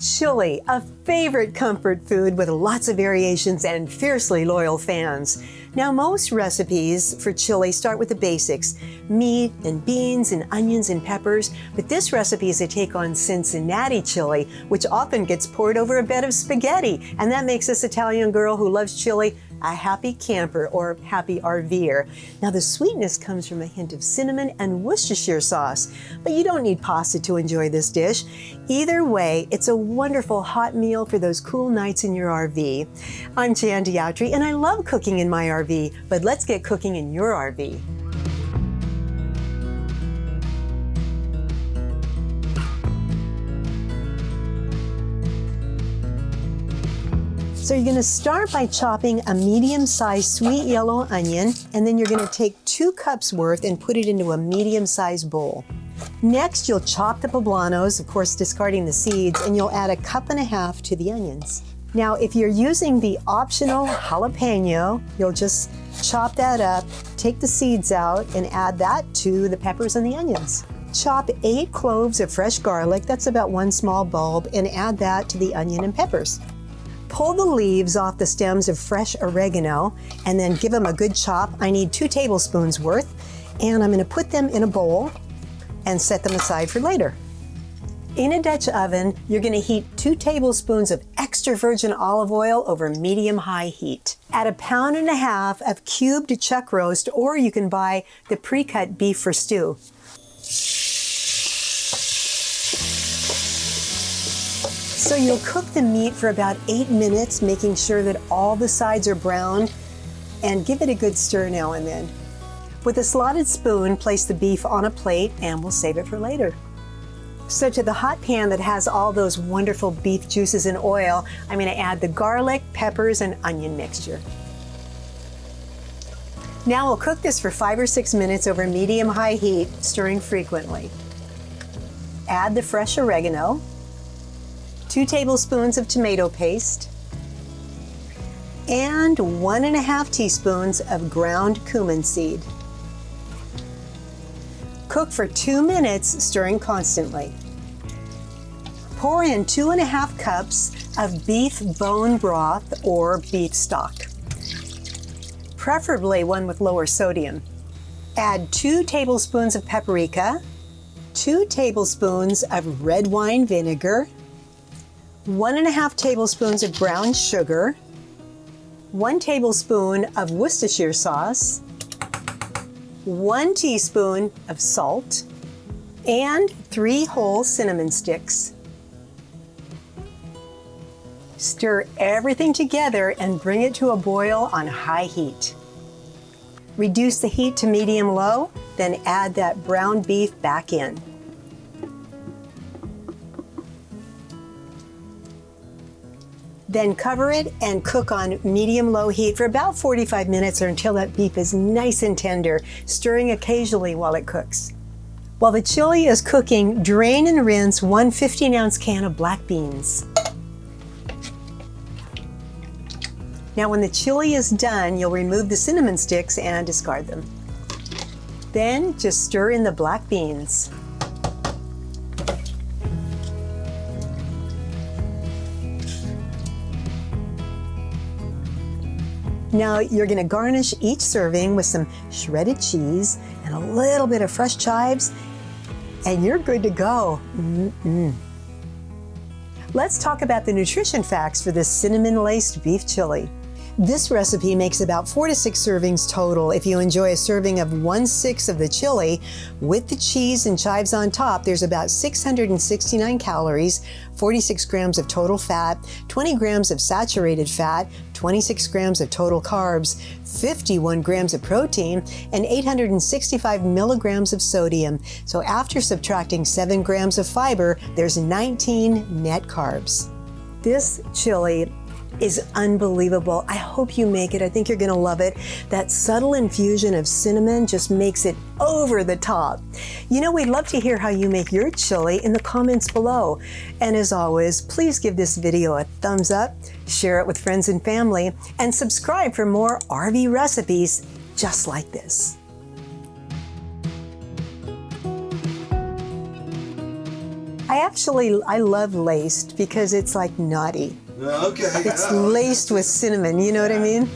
Chili, a favorite comfort food with lots of variations and fiercely loyal fans. Now, most recipes for chili start with the basics, meat and beans and onions and peppers, but this recipe is a take on Cincinnati chili, which often gets poured over a bed of spaghetti, and that makes this Italian girl who loves chili a happy camper or happy RVer. Now, the sweetness comes from a hint of cinnamon and Worcestershire sauce, but you don't need pasta to enjoy this dish. Either way, it's a wonderful hot meal for those cool nights in your RV. I'm Jan Diatri, and I love cooking in my RV, but let's get cooking in your RV. So you're going to start by chopping a medium-sized sweet yellow onion, and then you're going to take 2 cups worth and put it into a medium-sized bowl. Next, you'll chop the poblanos, of course discarding the seeds, and you'll add 1.5 cups to the onions. Now, if you're using the optional jalapeno, you'll just chop that up, take the seeds out, and add that to the peppers and the onions. Chop 8 cloves of fresh garlic, that's about 1 small bulb, and add that to the onion and peppers. Pull the leaves off the stems of fresh oregano and then give them a good chop. I need 2 tablespoons worth, and I'm going to put them in a bowl and set them aside for later. In a Dutch oven, you're going to heat 2 tablespoons of extra virgin olive oil over medium-high heat. Add 1.5 pounds of cubed chuck roast, or you can buy the pre-cut beef for stew. So you'll cook the meat for about 8 minutes, making sure that all the sides are brown, and give it a good stir now and then. With a slotted spoon, place the beef on a plate, and we'll save it for later. So to the hot pan that has all those wonderful beef juices and oil, I'm going to add the garlic, peppers, and onion mixture. Now we'll cook this for 5 or 6 minutes over medium-high heat, stirring frequently. Add the fresh oregano, 2 tablespoons of tomato paste, and 1.5 teaspoons of ground cumin seed. Cook for 2 minutes, stirring constantly. Pour in 2.5 cups of beef bone broth or beef stock, preferably one with lower sodium. Add 2 tablespoons of paprika, 2 tablespoons of red wine vinegar, 1.5 tablespoons of brown sugar, 1 tablespoon of Worcestershire sauce, 1 teaspoon of salt, and 3 whole cinnamon sticks. Stir everything together and bring it to a boil on high heat. Reduce the heat to medium-low, then add that brown beef back in. Then cover it and cook on medium-low heat for about 45 minutes or until that beef is nice and tender, stirring occasionally while it cooks. While the chili is cooking, drain and rinse 1 15-ounce can of black beans. Now when the chili is done, you'll remove the cinnamon sticks and discard them. Then just stir in the black beans. Now you're going to garnish each serving with some shredded cheese and a little bit of fresh chives, and you're good to go. Let's talk about the nutrition facts for this cinnamon-laced beef chili. This recipe makes about 4 to 6 servings total. If you enjoy a serving of 1/6 of the chili with the cheese and chives on top, there's about 669 calories, 46 grams of total fat, 20 grams of saturated fat, 26 grams of total carbs, 51 grams of protein, and 865 milligrams of sodium. So after subtracting 7 grams of fiber, there's 19 net carbs. This chili is unbelievable. I hope you make it. I think you're going to love it. That subtle infusion of cinnamon just makes it over the top. You know, we'd love to hear how you make your chili in the comments below. And as always, please give this video a thumbs up, share it with friends and family, and subscribe for more RV recipes just like this. I love laced because it's like naughty. Okay. It's laced with cinnamon, you know what I mean?